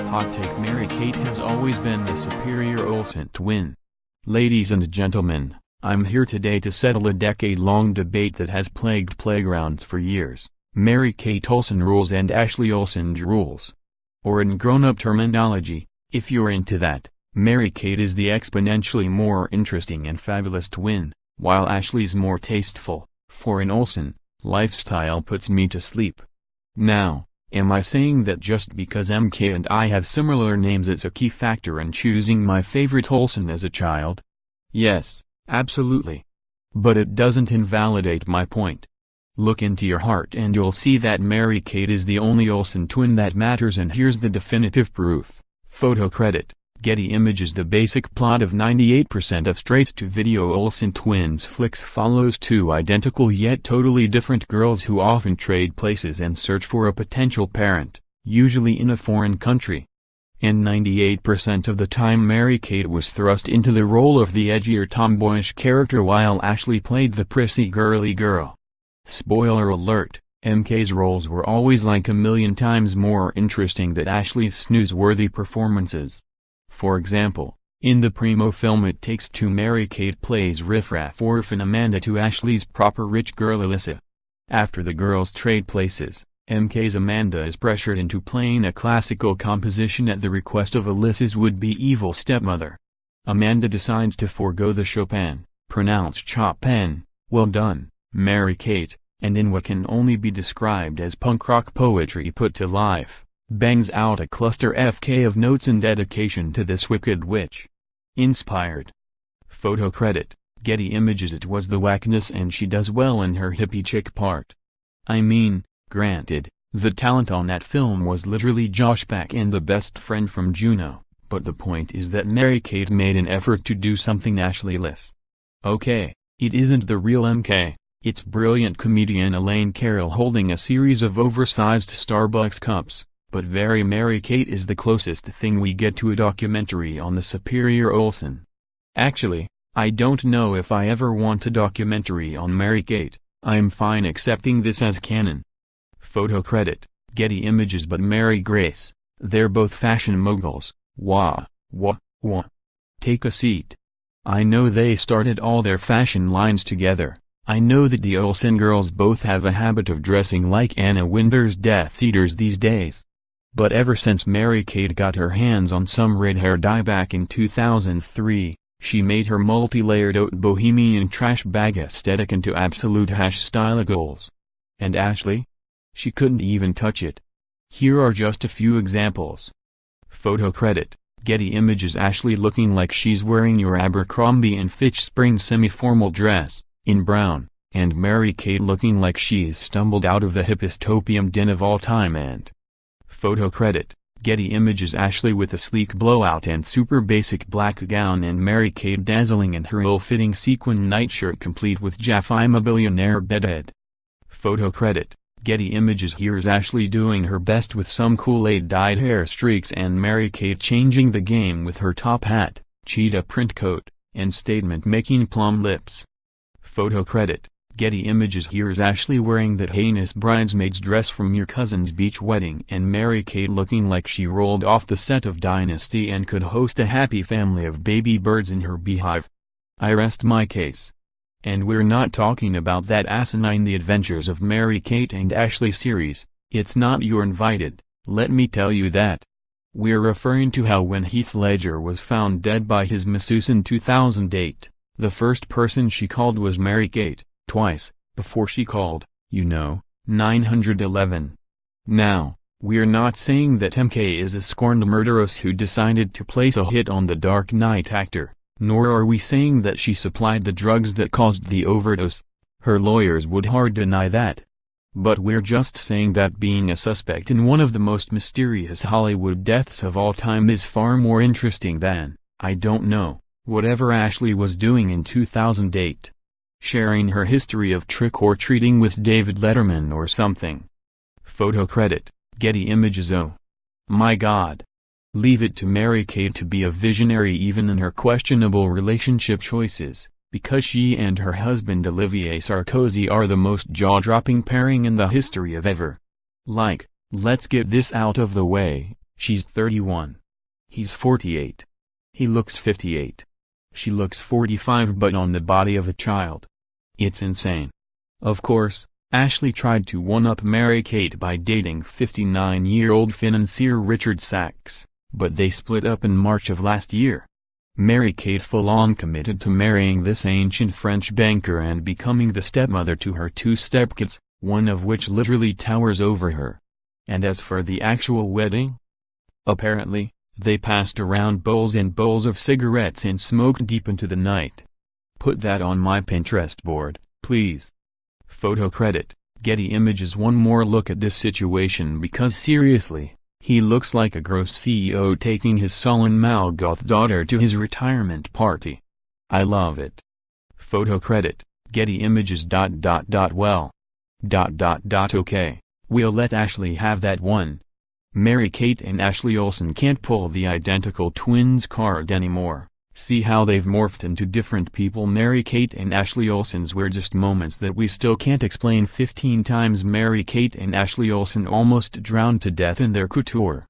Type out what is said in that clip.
Hot take: Mary-Kate has always been the superior Olsen twin. Ladies and gentlemen, I'm here today to settle a decade-long debate that has plagued playgrounds for years. Mary-Kate Olsen rules and Ashley Olsen drools. Or in grown-up terminology, if you're into that, Mary-Kate is the exponentially more interesting and fabulous twin, while Ashley's more tasteful, foreign Olsen, lifestyle puts me to sleep. Now, am I saying that just because MK and I have similar names it's a key factor in choosing my favorite Olsen as a child? Yes, absolutely. But it doesn't invalidate my point. Look into your heart and you'll see that Mary-Kate is the only Olsen twin that matters, and here's the definitive proof. Photo credit, Getty Images. The basic plot of 98% of straight-to-video Olsen twins flicks follows two identical yet totally different girls who often trade places and search for a potential parent, usually in a foreign country. And 98% of the time Mary-Kate was thrust into the role of the edgier tomboyish character while Ashley played the prissy girly girl. Spoiler alert, MK's roles were always like a million times more interesting than Ashley's snooze-worthy performances. For example, in the Primo film It Takes Two, Mary-Kate plays riffraff orphan Amanda to Ashley's proper rich girl Alyssa. After the girls trade places, MK's Amanda is pressured into playing a classical composition at the request of Alyssa's would-be evil stepmother. Amanda decides to forego the Chopin, pronounced Chopin, well done, Mary-Kate, and in what can only be described as punk rock poetry put to life, bangs out a cluster FK of notes in dedication to this wicked witch. Inspired. Photo credit, Getty Images. It was the whackness and she does well in her hippie chick part. I mean, granted, the talent on that film was literally Josh Peck and the best friend from Juno, but the point is that Mary-Kate made an effort to do something Ashley-less. Okay, it isn't the real MK. It's brilliant comedian Elaine Carroll holding a series of oversized Starbucks cups, but very Mary-Kate is the closest thing we get to a documentary on the superior Olsen. Actually, I don't know if I ever want a documentary on Mary-Kate. I'm fine accepting this as canon. Photo credit, Getty Images. But Mary Grace, they're both fashion moguls. Wah. Take a seat. I know they started all their fashion lines together. I know that the Olsen girls both have a habit of dressing like Anna Wintour's Death Eaters these days. But ever since Mary-Kate got her hands on some red hair dye back in 2003, she made her multi-layered haute bohemian trash bag aesthetic into absolute style goals. And Ashley? She couldn't even touch it. Here are just a few examples. Photo credit, Getty Images. Ashley looking like she's wearing your Abercrombie & Fitch spring semi-formal dress, in brown, and Mary-Kate looking like she's stumbled out of the hippest opium den of all time. And photo credit, Getty Images. Ashley with a sleek blowout and super basic black gown, and Mary-Kate dazzling in her ill-fitting sequin nightshirt complete with Jaff I'm a Billionaire bedhead. Photo credit, Getty Images. Here's Ashley doing her best with some Kool-Aid dyed hair streaks and Mary-Kate changing the game with her top hat, cheetah print coat, and statement-making plum lips. Photo credit, Getty Images. Here's Ashley wearing that heinous bridesmaid's dress from your cousin's beach wedding, and Mary-Kate looking like she rolled off the set of Dynasty and could host a happy family of baby birds in her beehive. I rest my case. And we're not talking about that asinine The Adventures of Mary-Kate and Ashley series. It's not You're Invited, let me tell you that. We're referring to how when Heath Ledger was found dead by his masseuse in 2008, the first person she called was Mary-Kate, twice, before she called, 911. Now, we're not saying that MK is a scorned murderess who decided to place a hit on the Dark Knight actor, nor are we saying that she supplied the drugs that caused the overdose. Her lawyers would hard deny that. But we're just saying that being a suspect in one of the most mysterious Hollywood deaths of all time is far more interesting than, I don't know, whatever Ashley was doing in 2008. Sharing her history of trick-or-treating with David Letterman or something. Photo credit, Getty Images. Oh my God. Leave it to Mary-Kate to be a visionary even in her questionable relationship choices, because she and her husband Olivier Sarkozy are the most jaw-dropping pairing in the history of ever. Like, let's get this out of the way, She's 31. He's 48. He looks 58. She looks 45 but on the body of a child. It's insane. Of course, Ashley tried to one-up Mary-Kate by dating 59-year-old financier Richard Sachs, but they split up in March of last year. Mary-Kate full-on committed to marrying this ancient French banker and becoming the stepmother to her two stepkids, one of which literally towers over her. And as for the actual wedding? Apparently, they passed around bowls and bowls of cigarettes and smoked deep into the night. Put that on my Pinterest board, please. Photo credit, Getty Images. One more look at this situation because seriously, he looks like a gross CEO taking his sullen Malgoth daughter to his retirement party. I love it. Photo credit, Getty Images. Well. Okay, we'll let Ashley have that one. Mary-Kate and Ashley Olsen can't pull the identical twins card anymore. See how they've morphed into different people. Mary-Kate and Ashley Olsen's weirdest moments that we still can't explain. 15 times Mary-Kate and Ashley Olsen almost drowned to death in their couture.